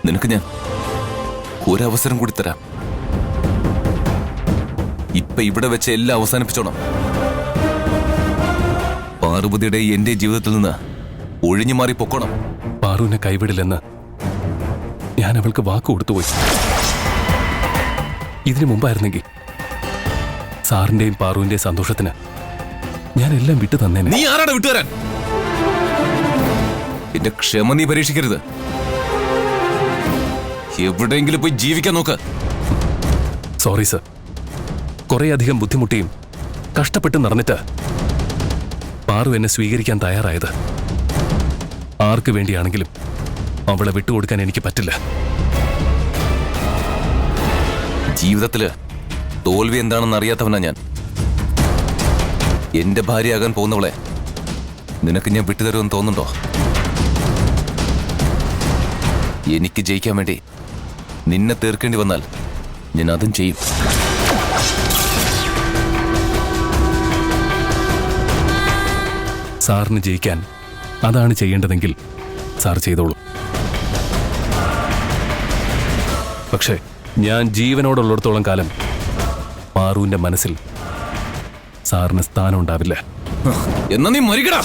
നിനക്ക് ഞാൻ ഒരവസരം കൂടി തരാം. ഇപ്പൊ ഇവിടെ വെച്ച് എല്ലാം അവസാനിപ്പിച്ചോണം. പാർവതിയുടെ എന്റെ ജീവിതത്തിൽ നിന്ന് ഒഴിഞ്ഞു മാറി പൊക്കോണം. പാറുവിനെ കൈവിടില്ലെന്ന് ഞാൻ അവൾക്ക് വാക്ക് കൊടുത്തുപോയി. ഇതിനു മുമ്പായിരുന്നെങ്കിൽ സാറിന്റെയും പാറുവിന്റെയും സന്തോഷത്തിന് ഞാൻ എല്ലാം വിട്ടു തന്നേനെ. നീ ആരാണ് വിട്ടുതരാൻ? എന്റെ ക്ഷമ നീ പരീക്ഷിക്കരുത്. എവിടെയെങ്കിലും പോയി ജീവിക്കാൻ നോക്ക്. Sorry sir. കുറേയധികം ബുദ്ധിമുട്ടിയും കഷ്ടപ്പെട്ട് നടന്നിട്ട് പാറു എന്നെ സ്വീകരിക്കാൻ തയ്യാറായത്. ആർക്ക് വേണ്ടിയാണെങ്കിലും അവളെ വിട്ടുകൊടുക്കാൻ എനിക്ക് പറ്റില്ല. ജീവിതത്തില് തോൽവി എന്താണെന്ന് അറിയാത്തവനാ ഞാൻ. എന്റെ ഭാര്യയാകാൻ പോകുന്നവളെ നിനക്ക് ഞാൻ വിട്ടുതരുമെന്ന് തോന്നുന്നുണ്ടോ? എനിക്ക് ജയിക്കാൻ വേണ്ടി നിന്നെ തീർക്കേണ്ടി വന്നാൽ ഞാൻ അതും ചെയ്യും. സാറിന് ജയിക്കാൻ അതാണ് ചെയ്യേണ്ടതെങ്കിൽ സാർ ചെയ്തോളൂ. പക്ഷേ ഞാൻ ജീവനോടുള്ളിടത്തോളം കാലം പാറുവിന്റെ മനസ്സിൽ സാറിന് സ്ഥാനം ഉണ്ടാവില്ല. എന്നാ നീ മരിക്കടാ.